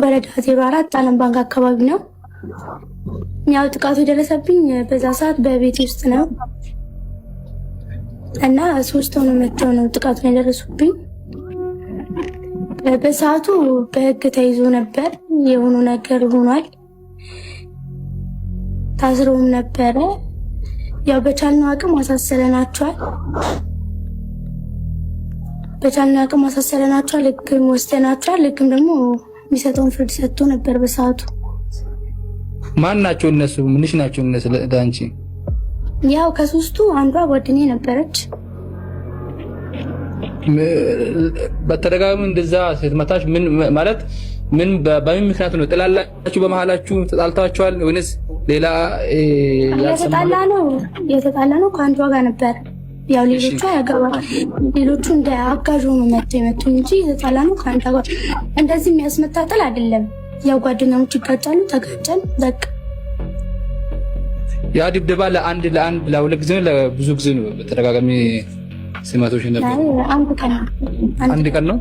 ወረዳ 04 ዓለም ባንክ አካባቢ ነው። ያው ጥቃቱ የደረሰብኝ በዛ ሰዓት በቤት ውስጥ ነው እና 3 ሆነው መጥተው ነው ጥቃቱን የደረሱብኝ። በሰዓቱ በህግ ተይዞ ነበር። የሆኑ ነገር ሆኗል። ታስረውም ነበረ። ያው በቻልነው አቅም አሳሰረናቸዋል። ህግም ወስደናቸዋል። ህግም ደግሞ የሚሰጠውን ፍርድ ሰጥቶ ነበር በሰዓቱ። ማን ናቸው እነሱ? ምንሽ ናቸው እነሱ ለዳንቺ? ያው ከ3ቱ አንዷ ጓደኛዬ ነበረች። በተደጋጋሚ እንደዛ ስትመታሽ ምን ማለት ምን በምን ምክንያት ነው? ጥላላችሁ? በመሃላችሁ ተጣልታችኋል ወይስ ሌላ የተጣላ ነው ከአንዷ ጋር ነበር። ያው ሌሎቹ ሌሎቹ እንደ አጋዥ ሆኖ መጡ እንጂ የተጣላ ነው ከአንዷ ጋር። እንደዚህ የሚያስመታጠል አይደለም። ያው ጓደኛሞች ይጋጫሉ፣ ተጋጨን በቃ። ያ ድብደባ ለአንድ ለሁለት ጊዜ ለብዙ ጊዜ ነው በተደጋጋሚ ሲመቶሽ ነበር? አንድ ቀን ነው።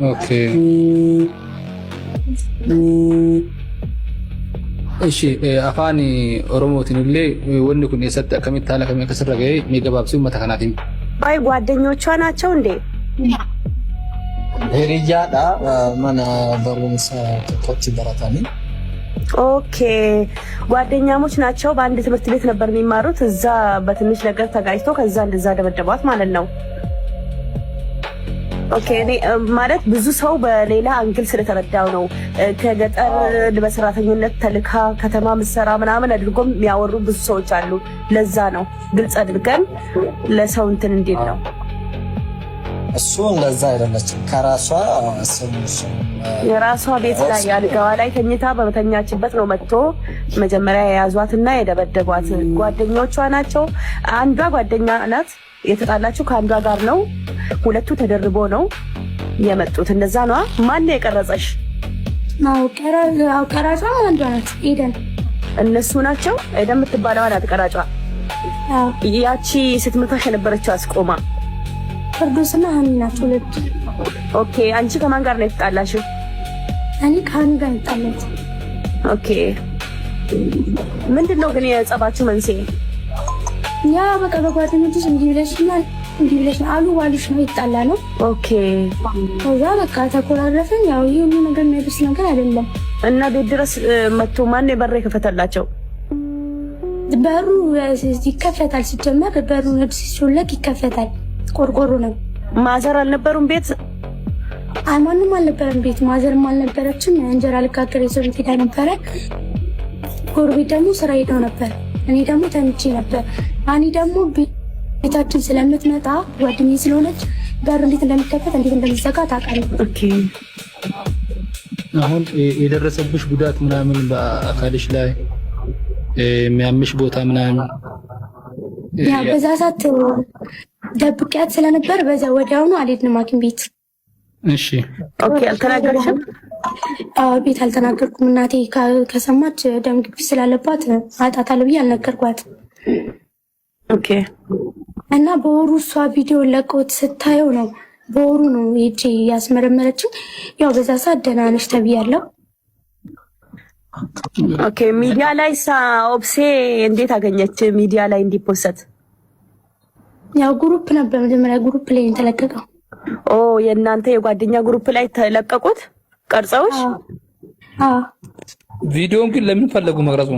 ኦኬ እሺ። አፋን ኦሮሞቲንሌ ወንድ ኩን የሰጠ ከሚታለ ከመከሰረገ የሚገባብሲው መተከናቲም አይ ጓደኞቿ ናቸው እንዴ? ሄሪያዳ ማና በሩንሳ ተቆጭ በራታኒ ኦኬ ጓደኛሞች ናቸው። በአንድ ትምህርት ቤት ነበር የሚማሩት። እዛ በትንሽ ነገር ተጋጭቶ ከዛ እንደዛ ደበደቧት ማለት ነው። ኦኬ እኔ ማለት ብዙ ሰው በሌላ አንግል ስለተረዳው ነው። ከገጠር በሰራተኝነት ተልካ ከተማ ምሰራ ምናምን አድርጎም የሚያወሩ ብዙ ሰዎች አሉ። ለዛ ነው ግልጽ አድርገን ለሰው እንትን እንዴት ነው እሱ እንደዛ አይደለችም። ከራሷ የራሷ ቤት ላይ አልጋዋ ላይ ተኝታ በመተኛችበት ነው መጥቶ መጀመሪያ የያዟትና የደበደቧት። ጓደኞቿ ናቸው። አንዷ ጓደኛ ናት። የተጣላችሁ ከአንዷ ጋር ነው። ሁለቱ ተደርቦ ነው የመጡት። እንደዛ ነው። ማን ነው የቀረጸሽ? ቀራጯ አንዷ ናት፣ ኤደን። እነሱ ናቸው። ኤደን የምትባለዋ ናት ቀራጯ። ያቺ ስትመታሽ የነበረችው አስቆማ ፍርዱስና ሀኒ ናቸው ሁለቱ። ኦኬ አንቺ ከማን ጋር ነው የተጣላሽው? እኔ ከሀኒ ጋር የተጣላሁት። ኦኬ ምንድነው ግን የጸባችሁ መንስኤ? ያ በቃ በጓደኞችሽ እንዲህ ብለሽ አሉ ዋሉሽ ነው የተጣላ ነው። ኦኬ ከዛ በቃ ተኮራረፍን። ያው ይሄ ሁሉ ነገር የሚያደርስ ነገር አይደለም። እና ቤት ድረስ መጥቶ ማን የበረ የከፈተላቸው? በሩ ይከፈታል። ሲጀመር በሩ ሲሾለክ ይከፈታል። ቆርቆሮ ነው። ማዘር አልነበሩም ቤት? ማንም አልነበረም ቤት። ማዘርም አልነበረችም። እንጀራ ልጋገር የሰው ቤት ሄዳ ነበረ። ጎረቤት ደግሞ ስራ ሄደው ነበር። እኔ ደግሞ ተኝቼ ነበር። አኒ ደግሞ ቤታችን ስለምትመጣ ጓደኛዬ ስለሆነች በር እንዴት እንደሚከፈት እንዴት እንደሚዘጋ ታውቃለች። ኦኬ አሁን የደረሰብሽ ጉዳት ምናምን በአካልሽ ላይ የሚያምሽ ቦታ ምናምን ያ በዛ ሰዓት ደብቂያት ስለነበር በዛ ወዲያውኑ አልሄድንም ሐኪም ቤት። እሺ ኦኬ አልተናገርሽም? ቤት አልተናገርኩም። እናቴ ከሰማች ደም ግፊት ስላለባት አጣታለሁ ብዬ አልነገርኳት። ኦኬ እና በወሩ እሷ ቪዲዮ ለቆት ስታየው ነው በወሩ ነው ሄጄ ያስመረመረችው። ያው በዛ ሰዓት ደህና ነሽ ተብያለሁ። ኦኬ ሚዲያ ላይ ኦብሴ እንዴት አገኘች? ሚዲያ ላይ እንዲፖሰት ያው ግሩፕ ነበር መጀመሪያ ግሩፕ ላይ ተለቀቀው። የእናንተ የጓደኛ ግሩፕ ላይ ተለቀቁት ቀርጸውሽ? ቪዲዮን ግን ለምን ፈለጉ መቅረጹ?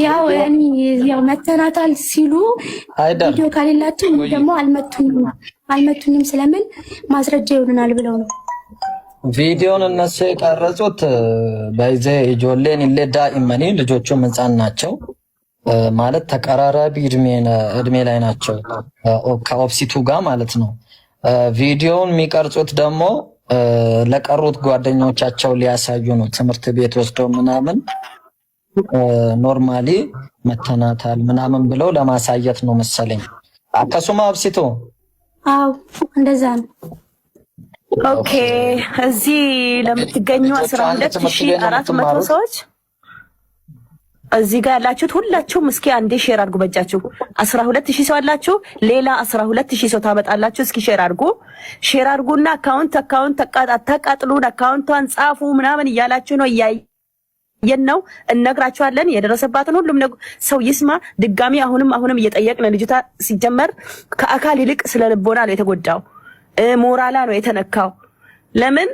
ያው መተናታል ሲሉ ቪዲዮ ካሌላችሁ ደግሞ አልመቱኝም ስለምን ማስረጃ ይሆንናል ብለው ነው ቪዲዮን እነሱ የቀረጹት። በይዘ ጆሌን ለዳ ኢማኒ ልጆቹም ህፃን ናቸው ማለት ተቀራራቢ እድሜ ላይ ናቸው ከኦፕሲቱ ጋር ማለት ነው። ቪዲዮውን የሚቀርጹት ደግሞ ለቀሩት ጓደኞቻቸው ሊያሳዩ ነው። ትምህርት ቤት ወስደው ምናምን ኖርማሊ መተናታል ምናምን ብለው ለማሳየት ነው መሰለኝ። አከሱማ ኦፕሲቱ እንደዛ ነው። ኦኬ እዚህ ለምትገኙ 12400 ሰዎች እዚህ ጋር ያላችሁት ሁላችሁም እስኪ አንዴ ሼር አድርጉ በእጃችሁ 12000 ሰው አላችሁ ሌላ 12000 ሰው ታመጣላችሁ እስኪ ሼር አድርጉና አካውንት ተቃጥሉን አካውንቷን ጻፉ ምናምን እያላችሁ ነው እያየን ነው እነግራችኋለን የደረሰባትን ሁሉም ሰው ይስማ ድጋሚ አሁንም እየጠየቅን ልጅቷ ሲጀመር ከአካል ይልቅ ስለ ልቦና ነው የተጎዳው ሞራላ ነው የተነካው ለምን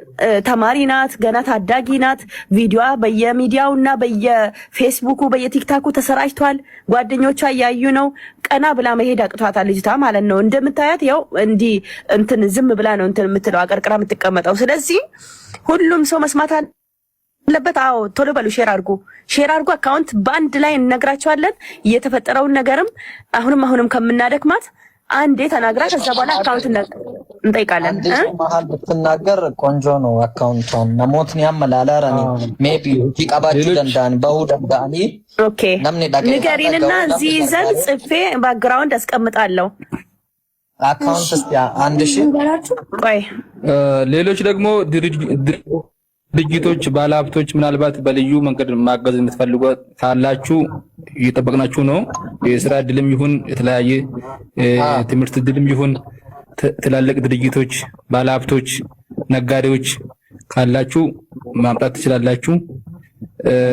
ተማሪ ናት ገና ታዳጊ ናት ቪዲዮዋ በየሚዲያውና በየፌስቡኩ በየቲክታኩ ተሰራጭቷል ጓደኞቿ ያዩ ነው ቀና ብላ መሄድ አቅቷታል ልጅቷ ማለት ነው እንደምታያት ያው እንትን ዝም ብላ ነው እንትን የምትለው አቀርቅራ የምትቀመጠው ስለዚህ ሁሉም ሰው መስማት አለበት አዎ ቶሎ በሉ ሼር አድርጉ አካውንት ባንድ ላይ እነግራቸዋለን የተፈጠረውን ነገርም አሁንም ከምናደክማት አንዴ ተናግራ ከዛ በኋላ አካውንት እንጠይቃለን መሀል ብትናገር ቆንጆ ነው አካውንቷን ነሞትን ያመላላራኒ ሜቢ ይቀባቹ ደንዳን በሁዳኒ ኦኬ ንገሪንና እዚህ ዘን ጽፌ ባክግራውንድ አስቀምጣለሁ አካውንት እስያ 1000 ቆይ ሌሎች ደግሞ ድርጅቶች ባለሀብቶች ምናልባት በልዩ መንገድ ማገዝ የምትፈልጉ ካላችሁ እየጠበቅናችሁ ነው የስራ እድልም ይሁን የተለያየ ትምህርት እድልም ይሁን ትላልቅ ድርጅቶች ባለሀብቶች ነጋዴዎች ካላችሁ ማምጣት ትችላላችሁ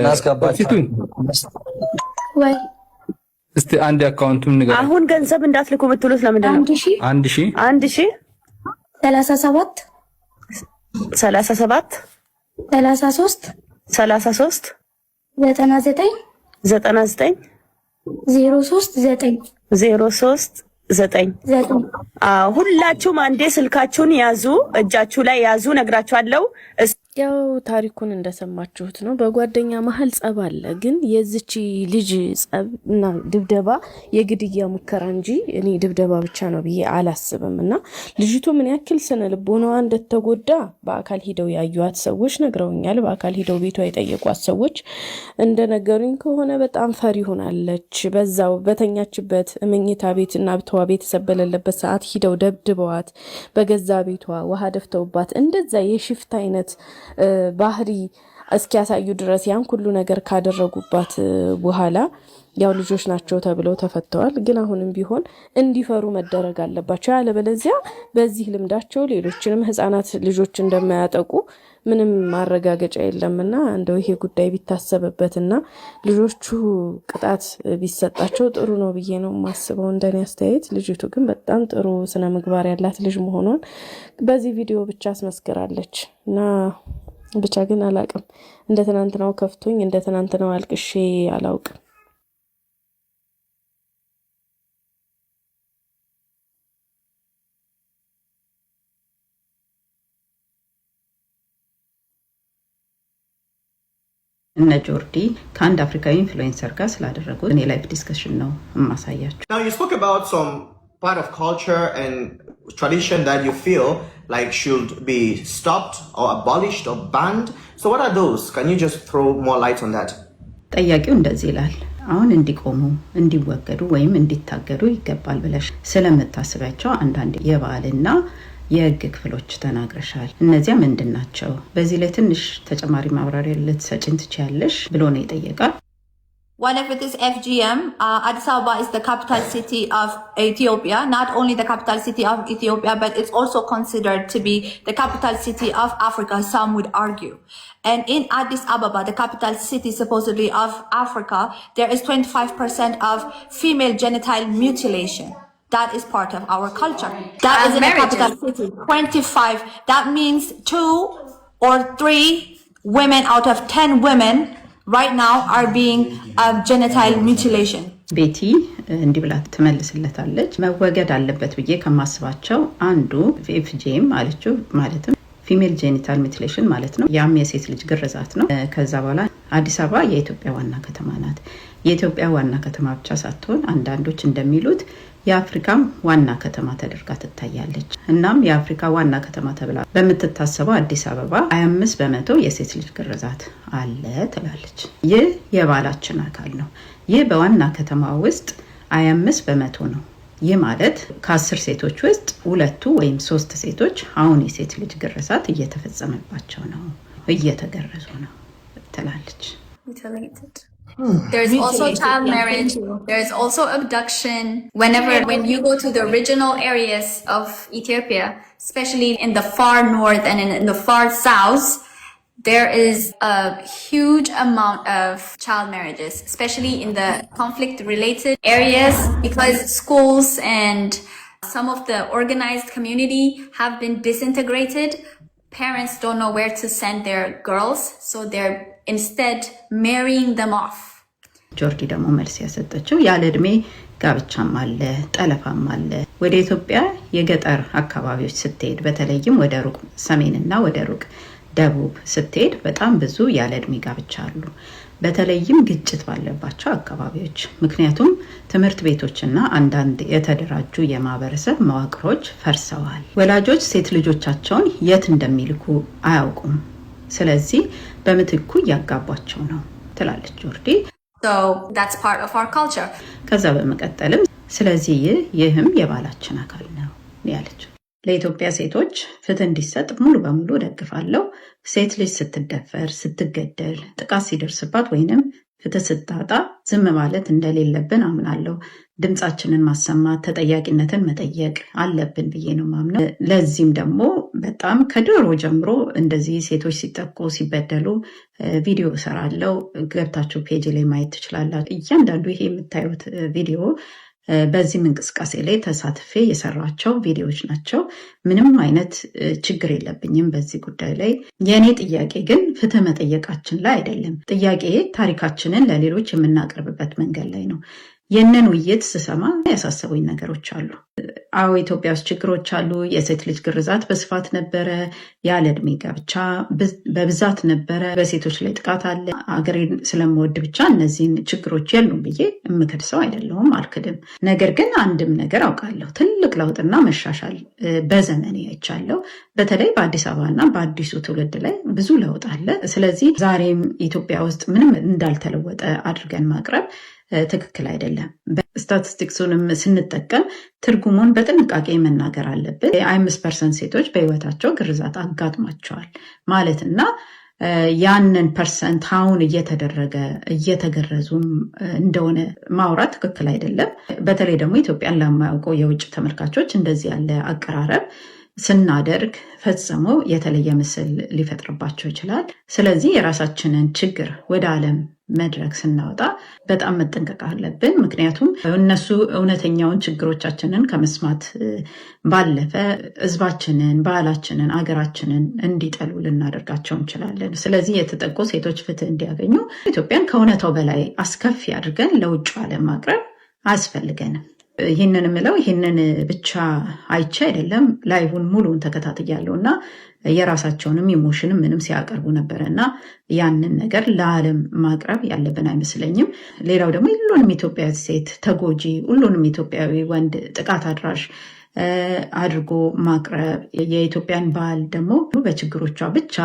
እናስገባችሁ ወይ እስቲ አንድ አካውንቱን ንገር አሁን ገንዘብ እንዳትልኩ ብትሉት ለምንድን ነው 1000 37 33 99 039 ሁላችሁም አንዴ ስልካችሁን ያዙ እጃችሁ ላይ ያዙ ነግራችኋለሁ ያው ታሪኩን እንደሰማችሁት ነው በጓደኛ መሀል ጸብ አለ ግን የዚች ልጅ ጸብና ድብደባ የግድያ ሙከራ እንጂ እኔ ድብደባ ብቻ ነው ብዬ አላስብምና ልጅቱ ምን ያክል ስነ ልቦናዋ እንደተጎዳ በአካል ሂደው ያዩት ሰዎች ነግረውኛል በአካል ሂደው ቤቷ የጠየቋት ሰዎች እንደነገሩኝ ከሆነ በጣም ፈሪ ሆናለች በዛው በተኛችበት መኝታ ቤትና ብተዋ ቤተሰብ በሌለበት ሰዓት ሂደው ደብድበዋት በገዛ ቤቷ ውሃ ደፍተውባት እንደዛ የሽፍት አይነት ባህሪ እስኪያሳዩ ድረስ ያን ሁሉ ነገር ካደረጉባት በኋላ ያው ልጆች ናቸው ተብለው ተፈተዋል ግን አሁንም ቢሆን እንዲፈሩ መደረግ አለባቸው ያለበለዚያ በዚህ ልምዳቸው ሌሎችንም ህፃናት ልጆች እንደማያጠቁ ምንም ማረጋገጫ የለምና እንደው ይሄ ጉዳይ ቢታሰብበትና ልጆቹ ቅጣት ቢሰጣቸው ጥሩ ነው ብዬ ነው ማስበው እንደኔ አስተያየት ልጅቱ ግን በጣም ጥሩ ስነ ምግባር ያላት ልጅ መሆኗን በዚህ ቪዲዮ ብቻ አስመስክራለችና ብቻ ግን አላቅም እንደተናንተናው ከፍቶኝ እንደተናንተናው አልቅሼ አላውቅም እነ ጆርዲ ከአንድ አፍሪካዊ ኢንፍሉዌንሰር ጋር ስላደረጉት እኔ ላይቭ ዲስከሽን ነው የማሳያችሁ Now you spoke about some part of culture and tradition that you feel like should be stopped or abolished or banned. So what are those? Can you just throw more light on that? ጠያቂው እንደዚህ ይላል አሁን እንዲቆሙ እንዲወገዱ ወይም እንዲታገዱ ይገባል ብለሽ ስለምታስባቸው አንዳንድ የባህልና የህግ ክፍሎች ተናግረሻል እነዚያ ምንድናቸው በዚህ ላይ ትንሽ ተጨማሪ ማብራሪያ ልትሰጪን ትችያለሽ ብሎ ነው የጠየቀው One of it is FGM. Addis Ababa is the capital city of Ethiopia. Not only the capital city of Ethiopia, but it's also considered to be the capital city of Africa, some would argue. And in Addis Ababa, the capital city supposedly of Africa, there is 25% of female genital mutilation. That is part of our culture. That is in the capital city. 25. That means 2 or 3 women out of 10 women right now are being genital mutilation. ቤቲ እንዲህ ብላ ትመልስለታለች መወገድ አለበት ብዬ ከማስባቸው አንዱ ኤፍጂኤም አለችው ማለትም ፊሜል ጄኒታል ሚቲሌሽን ማለት ነው ያም የሴት ልጅ ግርዛት ነው ከዛ በኋላ አዲስ አበባ የኢትዮጵያ ዋና ከተማ ናት የኢትዮጵያ ዋና ከተማ ብቻ ሳትሆን አንዳንዶች እንደሚሉት የአፍሪካም ዋና ከተማ ተደርጋ ትታያለች እናም የአፍሪካ ዋና ከተማ ተብላ በመተታሰበው አዲስ አበባ 25% የሴት ልጅ ግርዛት አለ ትላለች ይህ የባህላችን አካል ነው ይህ በዋና ከተማ ውስጥ 25% ነው ይህ ማለት ከ10 ሴቶች ውስጥ 2 ወይም 3 ሴቶች አሁን የሴት ልጅ ግርዛት እየተፈጸመባቸው ነው እየተገረዙ ነው ትላለች There's also child marriage. There's also abduction. When you go to the regional areas of Ethiopia, especially in the far north and in the far south, there is a huge amount of child marriages, especially in the conflict-related areas, because schools and some of the organized community have been disintegrated. Parents don't know where to send their girls, so they're instead marrying them off. ጆርዲ ደግሞ መልስ ያሰጠችው ያለ እድሜ ጋብቻም አለ ጠለፋም አለ። ወደ ኢትዮጵያ የገጠር አካባቢዎች ስትሄድ በተለይም ወደ ሩቅ ሰሜንና ወደ ሩቅ ደቡብ ስትሄድ በጣም ብዙ ያለ እድሜ ጋብቻ አሉ። በተለይም ግጭት ባለባቸው አካባቢዎች ምክንያቱም ትምህርት ቤቶችና አንዳንድ የተደራጁ የማህበረሰብ መዋቅሮች ፈርሰዋል። ወላጆች ሴት ልጆቻቸውን የት እንደሚልኩ አያውቁም። ስለዚህ በምትኩ ያጋቧቸው ነው ትላለች ጆርዲ። So that's part of our culture. ከዛ በመቀጠልም ስለዚህ ይህም የባህላችን አካል ነው ያለችው። ለኢትዮጵያ ሴቶች ፍትህ እንዲሰጥ ሙሉ በሙሉ ደግፋለሁ። ሴት ልጅ ስትደፈር፣ ስትገደል፣ ጥቃት ሲደርስባት ወይንም ፍትህ ስታጣ ዝም ማለት እንደሌለብን አምናለሁ። ድምጻችንን ማሰማት፣ ተጠያቂነትን መጠየቅ አለብን ብዬ ነው ማምነው። ለዚህም ደግሞ በጣም ከድሮ ጀምሮ እንደዚህ ሴቶች ሲጠቁ ሲበደሉ ቪዲዮ እሰራለሁ። ገብታችሁ ፔጅ ላይ ማየት ትችላላችሁ። እያንዳንዱ ይሄ የምታዩት ቪዲዮ በዚህም እንቅስቃሴ ላይ ተሳትፌ የሰራቸው ቪዲዮዎች ናቸው። ምንም አይነት ችግር የለብኝም በዚህ ጉዳይ ላይ። የእኔ ጥያቄ ግን ፍትህ መጠየቃችን ላይ አይደለም። ጥያቄ ታሪካችንን ለሌሎች የምናቀርብበት መንገድ ላይ ነው። ይህንን ውይይት ስሰማ ያሳሰቡኝ ነገሮች አሉ። አዎ ኢትዮጵያ ውስጥ ችግሮች አሉ። የሴት ልጅ ግርዛት በስፋት ነበረ። ያለ እድሜ ጋብቻ በብዛት ነበረ። በሴቶች ላይ ጥቃት አለ። አገሬን ስለምወድ ብቻ እነዚህን ችግሮች የሉም ብዬ የምክድ ሰው አይደለሁም፣ አልክድም። ነገር ግን አንድም ነገር አውቃለሁ። ትልቅ ለውጥና መሻሻል በዘመኔ አይቻለሁ። በተለይ በአዲስ አበባና በአዲሱ ትውልድ ላይ ብዙ ለውጥ አለ። ስለዚህ ዛሬም ኢትዮጵያ ውስጥ ምንም እንዳልተለወጠ አድርገን ማቅረብ ትክክል አይደለም። ስታቲስቲክሱንም ስንጠቀም ትርጉሙን በጥንቃቄ መናገር አለብን። 5% ሴቶች በህይወታቸው ግርዛት አጋጥሟቸዋል ማለትና ያንን ፐርሰንት አሁን እየተገረዙም እንደሆነ ማውራት ትክክል አይደለም። በተለይ ደግሞ ኢትዮጵያን ለማያውቁ የውጭ ተመልካቾች እንደዚህ ያለ አቀራረብ ስናደርግ ፈጽሞ የተለየ ምስል ሊፈጥርባቸው ይችላል። ስለዚህ የራሳችንን ችግር ወደ ዓለም መድረክ ስናወጣ በጣም መጠንቀቅ አለብን። ምክንያቱም እነሱ እውነተኛውን ችግሮቻችንን ከመስማት ባለፈ ህዝባችንን፣ ባህላችንን፣ አገራችንን እንዲጠሉ ልናደርጋቸው እንችላለን። ስለዚህ የተጠቁ ሴቶች ፍትህ እንዲያገኙ ኢትዮጵያን ከእውነታው በላይ አስከፊ አድርገን ለውጭ ዓለም ማቅረብ አያስፈልገንም። ይህንን ምለው ይህንን ብቻ አይቼ አይደለም፣ ላይቡን ሙሉን ተከታትያለሁ እና የራሳቸውንም ኢሞሽንም ምንም ሲያቀርቡ ነበረ እና ያንን ነገር ለዓለም ማቅረብ ያለብን አይመስለኝም። ሌላው ደግሞ ሁሉንም ኢትዮጵያዊ ሴት ተጎጂ፣ ሁሉንም ኢትዮጵያዊ ወንድ ጥቃት አድራሽ አድርጎ ማቅረብ፣ የኢትዮጵያን ባህል ደግሞ በችግሮቿ ብቻ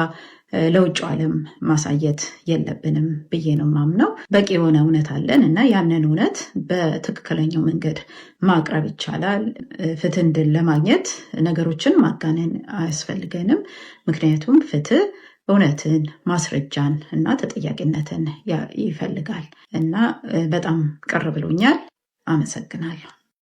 ለውጭ ዓለም ማሳየት የለብንም ብዬ ነው ማምነው። በቂ የሆነ እውነት አለን እና ያንን እውነት በትክክለኛው መንገድ ማቅረብ ይቻላል። ፍትህ እንድን ለማግኘት ነገሮችን ማጋነን አያስፈልገንም። ምክንያቱም ፍትህ እውነትን፣ ማስረጃን እና ተጠያቂነትን ይፈልጋል እና በጣም ቅር ብሎኛል። አመሰግናለሁ።